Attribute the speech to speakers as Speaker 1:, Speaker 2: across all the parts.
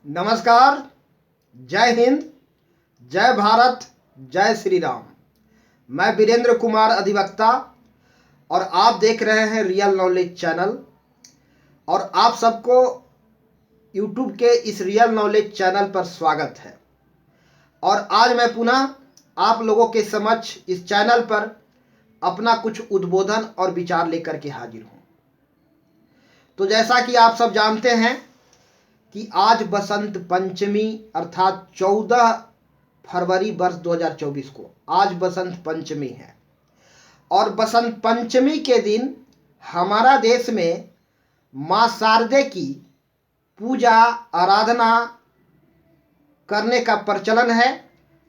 Speaker 1: नमस्कार। जय हिंद, जय भारत, जय श्री राम। मैं वीरेंद्र कुमार अधिवक्ता और आप देख रहे हैं रियल नॉलेज चैनल। और आप सबको यूट्यूब के इस रियल नॉलेज चैनल पर स्वागत है। और आज मैं पुनः आप लोगों के समक्ष इस चैनल पर अपना कुछ उद्बोधन और विचार लेकर के हाजिर हूँ। तो जैसा कि आप सब जानते हैं कि आज बसंत पंचमी अर्थात 14 फरवरी वर्ष 2024 को आज बसंत पंचमी है। और बसंत पंचमी के दिन हमारा देश में माँ शारदे की पूजा आराधना करने का प्रचलन है।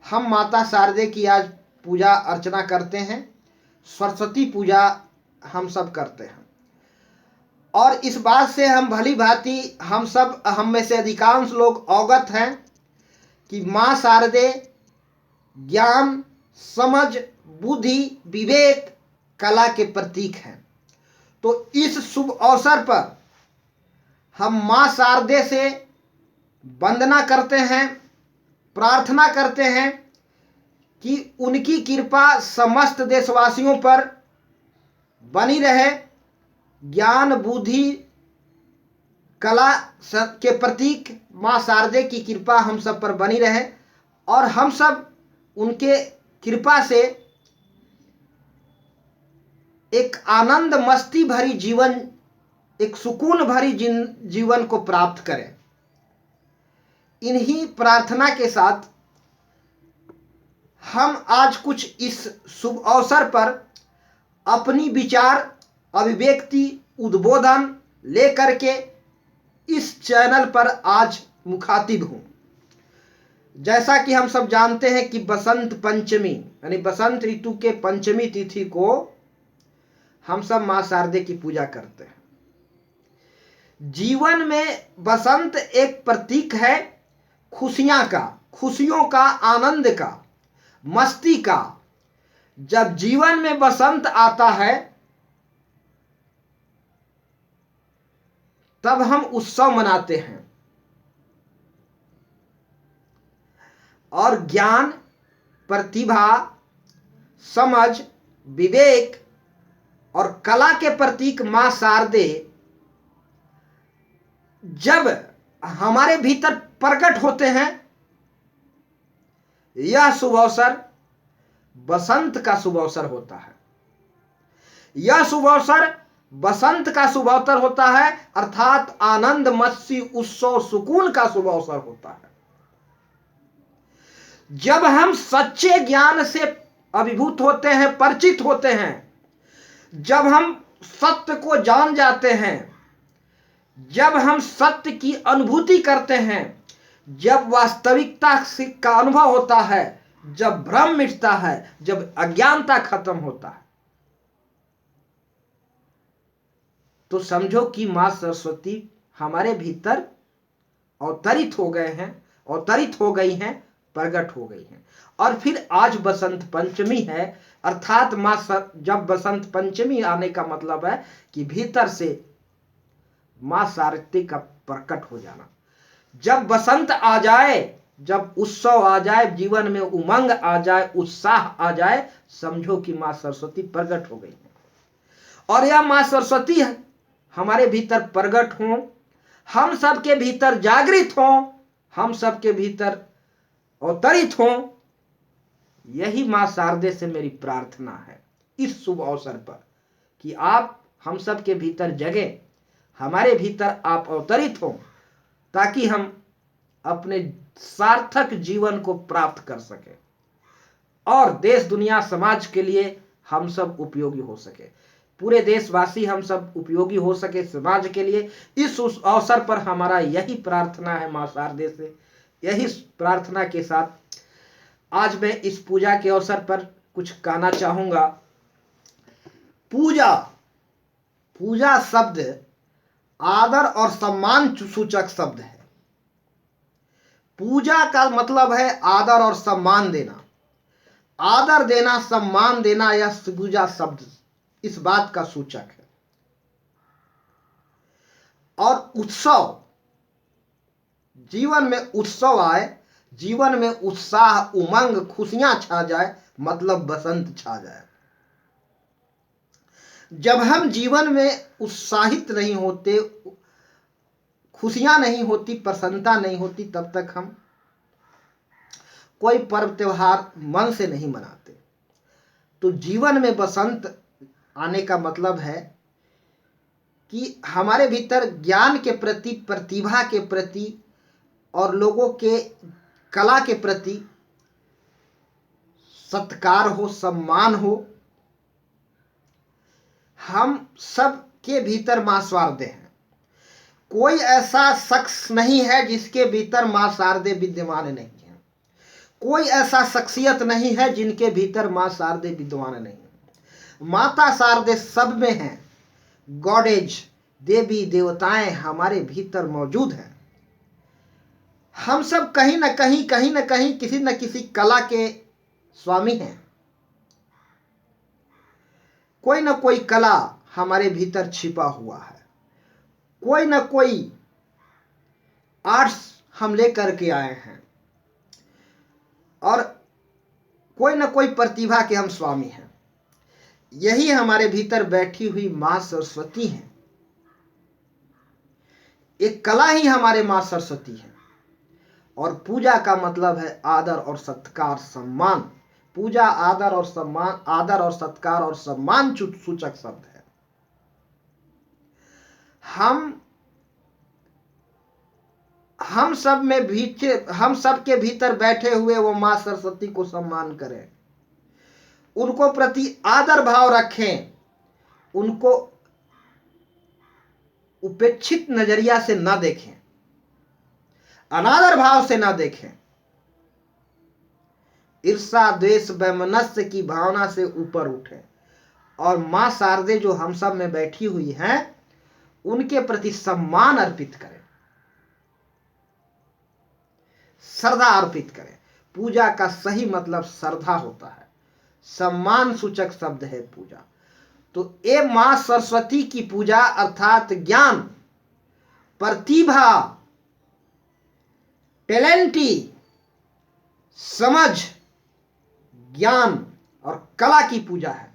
Speaker 1: हम माता शारदे की आज पूजा अर्चना करते हैं, सरस्वती पूजा हम सब करते हैं। और इस बात से हम भली भांति हम में से अधिकांश लोग अवगत हैं कि माँ शारदे ज्ञान, समझ, बुद्धि, विवेक, कला के प्रतीक हैं। तो इस शुभ अवसर पर हम माँ शारदे से वंदना करते हैं, प्रार्थना करते हैं कि उनकी कृपा समस्त देशवासियों पर बनी रहे। ज्ञान, बुद्धि, कला के प्रतीक माँ शारदे की कृपा हम सब पर बनी रहे और हम सब उनके कृपा से एक आनंद मस्ती भरी जीवन, एक सुकून भरी जीवन को प्राप्त करें। इन्हीं प्रार्थना के साथ हम आज कुछ इस शुभ अवसर पर अपनी विचार, अभिव्यक्ति, उद्बोधन लेकर के इस चैनल पर आज मुखातिब हूं। जैसा कि हम सब जानते हैं कि बसंत पंचमी यानी बसंत ऋतु के पंचमी तिथि को हम सब मां शारदे की पूजा करते हैं। जीवन में बसंत एक प्रतीक है खुशियां का, खुशियों का, आनंद का, मस्ती का। जब जीवन में बसंत आता है तब हम उत्सव मनाते हैं और ज्ञान, प्रतिभा, समझ, विवेक और कला के प्रतीक मां शारदे जब हमारे भीतर प्रकट होते हैं, यह शुभ अवसर बसंत का शुभ अवसर होता है। यह शुभ अवसर बसंत का शुभ अवसर होता है अर्थात आनंद, मस्ती, उत्सव, सुकून का शुभ अवसर होता है। जब हम सच्चे ज्ञान से अभिभूत होते हैं, परिचित होते हैं, जब हम सत्य को जान जाते हैं, जब हम सत्य की अनुभूति करते हैं, जब वास्तविकता का अनुभव होता है, जब भ्रम मिटता है, जब अज्ञानता खत्म होता है, तो समझो कि मां सरस्वती हमारे भीतर अवतरित हो गए हैं, अवतरित हो गई हैं, प्रकट हो गई हैं। और फिर आज बसंत पंचमी है अर्थात जब बसंत पंचमी आने का मतलब है कि भीतर से मां शारदे का प्रकट हो जाना। जब बसंत आ जाए, जब उत्सव आ जाए, जीवन में उमंग आ जाए, उत्साह आ जाए, समझो कि मां सरस्वती प्रकट हो गई है। और यह मां सरस्वती हमारे भीतर प्रकट हों, हम सबके भीतर जागृत हों, हम सबके भीतर अवतरित हों, यही मां शारदे से मेरी प्रार्थना है इस शुभ अवसर पर कि आप हम सबके भीतर जगे, हमारे भीतर आप अवतरित हों ताकि हम अपने सार्थक जीवन को प्राप्त कर सके और देश, दुनिया, समाज के लिए हम सब उपयोगी हो सके, पूरे देशवासी हम सब उपयोगी हो सके समाज के लिए। इस अवसर पर हमारा यही प्रार्थना है मां शारदे से। यही प्रार्थना के साथ आज मैं इस पूजा के अवसर पर कुछ कहना चाहूंगा। पूजा, पूजा शब्द आदर और सम्मान सूचक शब्द है। पूजा का मतलब है आदर और सम्मान देना। आदर देना, सम्मान देना, यह पूजा शब्द इस बात का सूचक है। और उत्सव, जीवन में उत्सव आए, जीवन में उत्साह, उमंग, खुशियां छा जाए, मतलब बसंत छा जाए। जब हम जीवन में उत्साहित नहीं होते, खुशियां नहीं होती, प्रसन्नता नहीं होती, तब तक हम कोई पर्व त्योहार मन से नहीं मनाते। तो जीवन में बसंत आने का मतलब है कि हमारे भीतर ज्ञान के प्रति, प्रतिभा के प्रति और लोगों के कला के प्रति सत्कार हो, सम्मान हो। हम सब के भीतर मां शारदे हैं। कोई ऐसा शख्स नहीं है जिसके भीतर मां शारदे विद्यमान नहीं है। कोई ऐसा शख्सियत नहीं है जिनके भीतर मां शारदे विद्यमान नहीं है। माता शारदे सब में हैं। गॉडेज, देवी देवताएं हमारे भीतर मौजूद हैं। हम सब कहीं न कहीं किसी न किसी कला के स्वामी हैं। कोई न कोई कला हमारे भीतर छिपा हुआ है। कोई न कोई आर्ट्स हम लेकर के आए हैं और कोई न कोई प्रतिभा के हम स्वामी हैं। यही हमारे भीतर बैठी हुई मां सरस्वती हैं। एक कला ही हमारे मां सरस्वती है। और पूजा का मतलब है आदर और सत्कार, सम्मान। पूजा आदर और सम्मान, आदर और सत्कार और सम्मान सूचक शब्द है। हम सब के भीतर बैठे हुए वो मां सरस्वती को सम्मान करें, उनको प्रति आदर भाव रखें, उनको उपेक्षित नजरिया से न देखें, अनादर भाव से न देखें, ईर्षा, द्वेष, वैमनस्य की भावना से ऊपर उठे और मां शारदे जो हम सब में बैठी हुई हैं उनके प्रति सम्मान अर्पित करें, श्रद्धा अर्पित करें। पूजा का सही मतलब श्रद्धा होता है, सम्मान सूचक शब्द है पूजा। तो ये मां सरस्वती की पूजा अर्थात ज्ञान, प्रतिभा, टैलेंटी, समझ, ज्ञान और कला की पूजा है।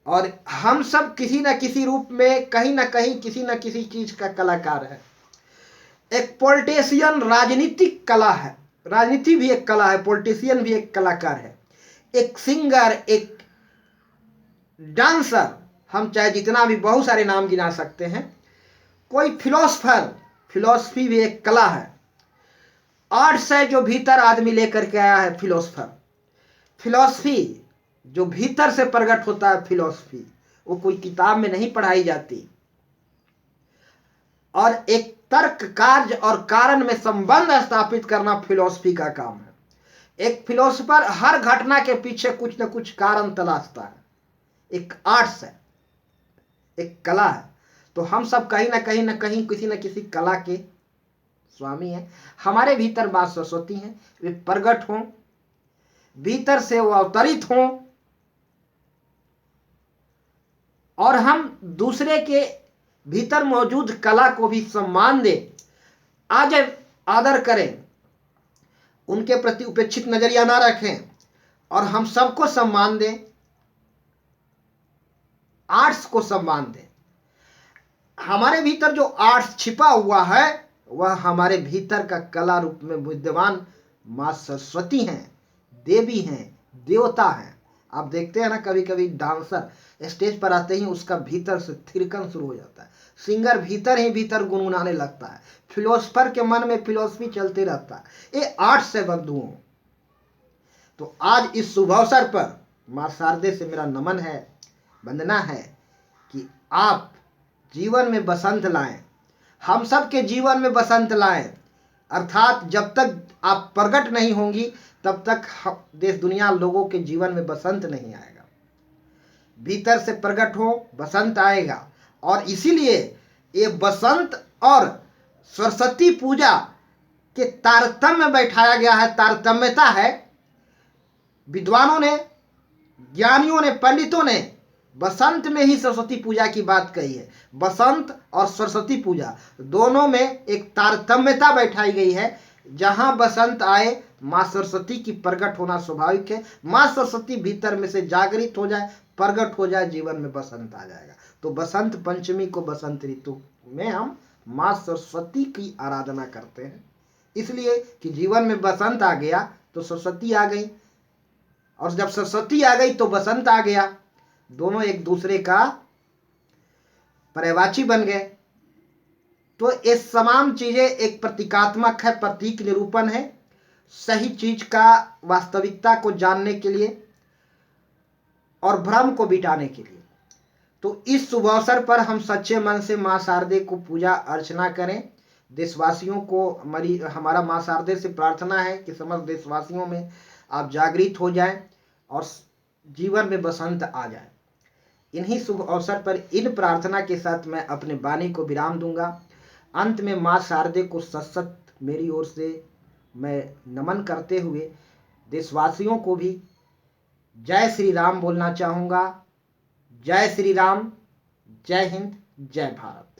Speaker 1: और हम सब किसी न किसी रूप में, कहीं ना कहीं, किसी न किसी चीज का कलाकार है। एक पॉलिटिशियन राजनीतिक कला है, राजनीति भी एक कला है, पॉलिटिशियन भी एक कलाकार है। एक सिंगर, एक डांसर, हम चाहे जितना भी बहुत सारे नाम गिना सकते हैं। कोई फिलोसफर, फिलोसफी भी एक कला है। आर्ट्स है जो भीतर आदमी लेकर के आया है, फिलोसफर। फिलोसफी जो भीतर से प्रकट होता है, फिलोसफी वो कोई किताब में नहीं पढ़ाई जाती। और एक तर्क, कार्य और कारण में संबंध स्थापित करना फिलोसफी का काम है। एक फिलोसफर हर घटना के पीछे कुछ न कुछ कारण तलाशता है। एक आर्ट्स है, एक कला है। तो हम सब कहीं न कहीं किसी न किसी कला के स्वामी हैं। हमारे भीतर मां सरस्वती हैं, वे प्रकट हों, भीतर से वो अवतरित हों और हम दूसरे के भीतर मौजूद कला को भी सम्मान दें, आज आदर करें, उनके प्रति उपेक्षित नजरिया ना रखें और हम सबको सम्मान दें, आर्ट्स को सम्मान दें। हमारे भीतर जो आर्ट्स छिपा हुआ है वह हमारे भीतर का कला रूप में विद्यमान मां सरस्वती हैं, देवी हैं, देवता हैं। आप देखते हैं ना, कभी कभी डांसर स्टेज पर आते ही उसका भीतर से थिरकन शुरू हो जाता है। सिंगर भीतर ही भीतर गुनगुनाने लगता है। फिलोसफर के मन में फिलोसफी चलते रहता है। ये आर्ट से बंधुओं। तो आज इस शुभ अवसर पर मां शारदे से मेरा नमन है, वंदना है कि आप जीवन में बसंत लाएं, हम सब के जीवन में बसंत लाएं। अर्थात जब तक आप प्रकट नहीं होंगी तब तक देश दुनिया लोगों के जीवन में बसंत नहीं आएगा। भीतर से प्रकट हो, बसंत आएगा। और इसीलिए ये बसंत और सरस्वती पूजा के तारतम्य बैठाया गया है, तारतम्यता है। विद्वानों ने, ज्ञानियों ने, पंडितों ने बसंत में ही सरस्वती पूजा की बात कही है। बसंत और सरस्वती पूजा दोनों में एक तारतम्यता बैठाई गई है। जहां बसंत आए मां सरस्वती की प्रकट होना स्वाभाविक है। मां सरस्वती भीतर में से जागृत हो जाए, प्रकट हो जाए, जीवन में बसंत आ जाएगा। तो बसंत पंचमी को, बसंत ऋतु में हम मां सरस्वती की आराधना करते हैं, इसलिए कि जीवन में बसंत आ गया तो सरस्वती आ गई, और जब सरस्वती आ गई तो बसंत आ गया। दोनों एक दूसरे का पर्यायवाची बन गए। तो ये तमाम चीजें एक प्रतीकात्मक है, प्रतीक निरूपण है, सही चीज का वास्तविकता को जानने के लिए और भ्रम को मिटाने के लिए। तो इस शुभ अवसर पर हम सच्चे मन से मां शारदे को पूजा अर्चना करें। देशवासियों को हमारा मां शारदे से प्रार्थना है कि समस्त देशवासियों में आप जागृत हो जाएं और जीवन में बसंत आ जाए। इन्हीं शुभ अवसर पर इन प्रार्थना के साथ मैं अपने वाणी को विराम दूंगा। अंत में मां शारदे को सत मेरी ओर से मैं नमन करते हुए देशवासियों को भी जय श्री राम बोलना चाहूँगा। जय श्री राम, जय हिंद, जय भारत।